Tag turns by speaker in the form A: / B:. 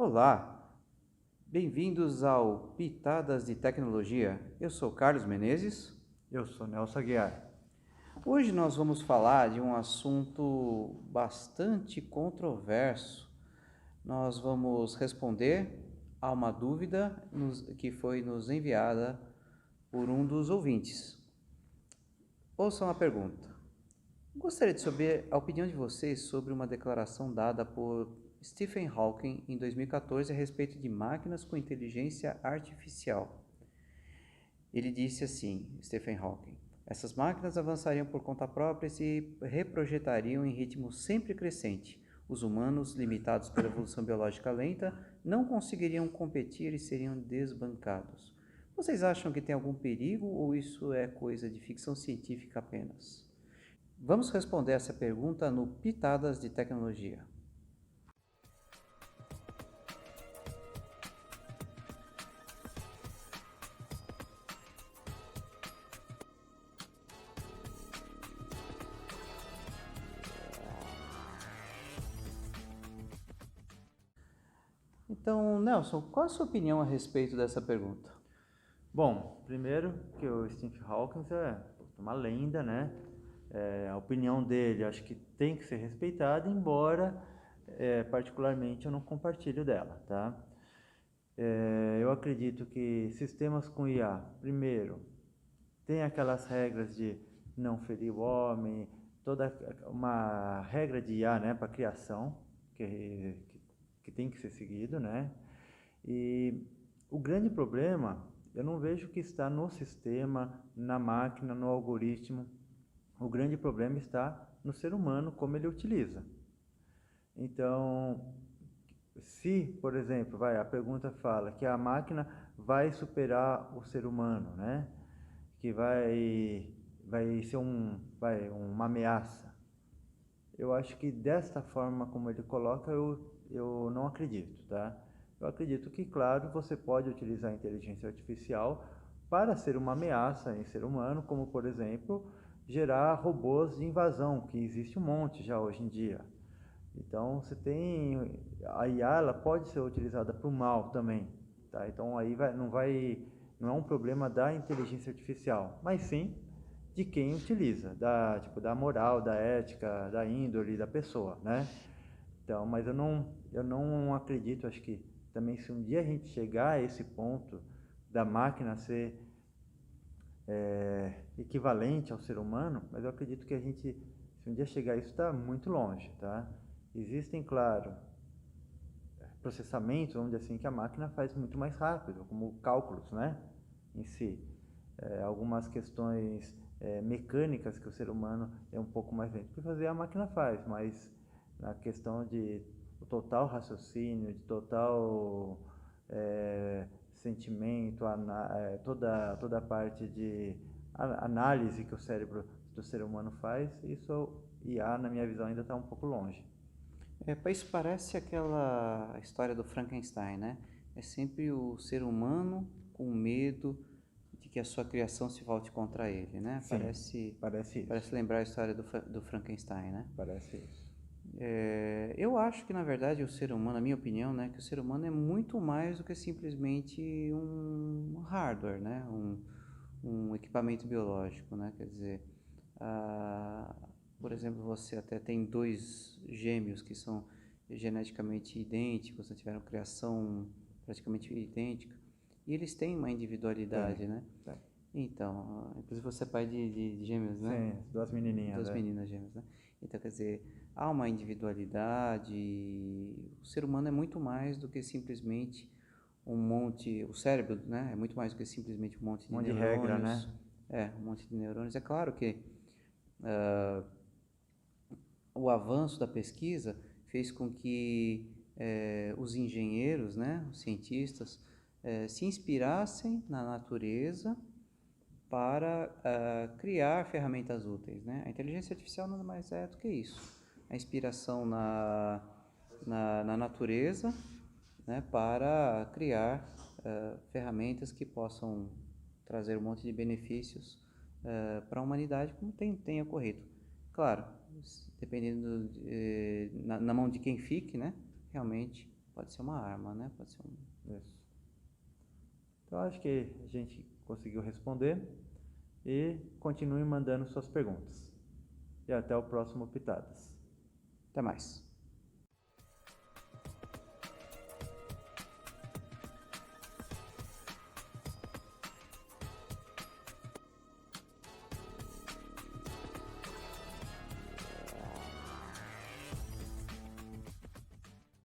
A: Olá, bem-vindos ao Pitadas de Tecnologia. Eu sou Carlos Menezes.
B: Eu sou Nelson Aguiar.
A: Hoje nós vamos falar de um assunto bastante controverso. Nós vamos responder a uma dúvida que foi nos enviada por um dos ouvintes. Ouçam a pergunta. Gostaria de saber a opinião de vocês sobre uma declaração dada por Stephen Hawking em 2014 a respeito de máquinas com inteligência artificial. Ele disse assim, Stephen Hawking: essas máquinas avançariam por conta própria e se reprojetariam em ritmo sempre crescente. Os humanos, limitados pela evolução biológica lenta, não conseguiriam competir e seriam desbancados. Vocês acham que tem algum perigo ou isso é coisa de ficção científica apenas? Vamos responder essa pergunta no Pitadas de Tecnologia. Então, Nelson, qual a sua opinião a respeito dessa pergunta?
B: Bom, primeiro que o Stephen Hawking é uma lenda, né? A opinião dele acho que tem que ser respeitada, embora particularmente eu não compartilho dela, tá? Eu acredito que sistemas com IA, primeiro, tem aquelas regras de não ferir o homem, toda uma regra de IA, né, para criação que tem que ser seguido, né? E o grande problema, eu não vejo que está no sistema, na máquina, no algoritmo. O grande problema está no ser humano, como ele utiliza. Então, se, por exemplo, a pergunta fala que a máquina vai superar o ser humano, né? Que vai ser uma ameaça. Eu acho que desta forma como ele coloca, eu não acredito, tá? Eu acredito que, claro, você pode utilizar a inteligência artificial para ser uma ameaça em ser humano, como, por exemplo, gerar robôs de invasão, que existe um monte já hoje em dia. Então, você tem a IA, ela pode ser utilizada para o mal também, tá? Então, aí não é um problema da inteligência artificial, mas sim de quem utiliza, da moral, da ética, da índole da pessoa, né? Então, mas eu não acredito, acho que também se um dia a gente chegar a esse ponto da máquina ser equivalente ao ser humano, mas eu acredito que se um dia chegar a isso, está muito longe, tá? Existem, claro, processamentos, vamos dizer assim, que a máquina faz muito mais rápido, como cálculos, né, em si. Algumas questões mecânicas que o ser humano é um pouco mais lento para fazer, a máquina faz, mas na questão de total raciocínio, de total sentimento, toda a parte de análise que o cérebro do ser humano faz, isso IA, na minha visão, ainda está um pouco longe.
A: Isso parece aquela história do Frankenstein, né? É sempre o ser humano com medo de que a sua criação se volte contra ele, né?
B: Sim, parece isso.
A: Parece lembrar a história do Frankenstein, né?
B: Parece isso.
A: Eu acho que, na verdade, o ser humano, na minha opinião, né, que o ser humano é muito mais do que simplesmente um hardware, né? Um equipamento biológico, né? Quer dizer, ah, por exemplo, você até tem dois gêmeos que são geneticamente idênticos, né, tiveram criação praticamente idêntica, e eles têm uma individualidade, né?
B: Tem.
A: Então, inclusive você é pai de gêmeos, né?
B: Sim, duas menininhas,
A: Duas meninas gêmeas, né? Então, quer dizer, há uma individualidade, o ser humano é muito mais do que simplesmente um monte, o cérebro, né? É muito mais do que simplesmente um monte
B: Um
A: de
B: monte de regra,
A: neurônios.
B: né?
A: Um monte de neurônios. É claro que o avanço da pesquisa fez com que os engenheiros, né, os cientistas, se inspirassem na natureza para criar ferramentas úteis, né? A inteligência artificial nada mais é do que isso. A inspiração na natureza, né, para criar ferramentas que possam trazer um monte de benefícios para a humanidade, como tem ocorrido. Claro, dependendo na mão de quem fique, né, realmente Pode ser uma arma, né? Pode ser um...
B: Isso. Então, acho que a gente conseguiu responder e continue mandando suas perguntas. E até o próximo Pitadas.
A: Até mais.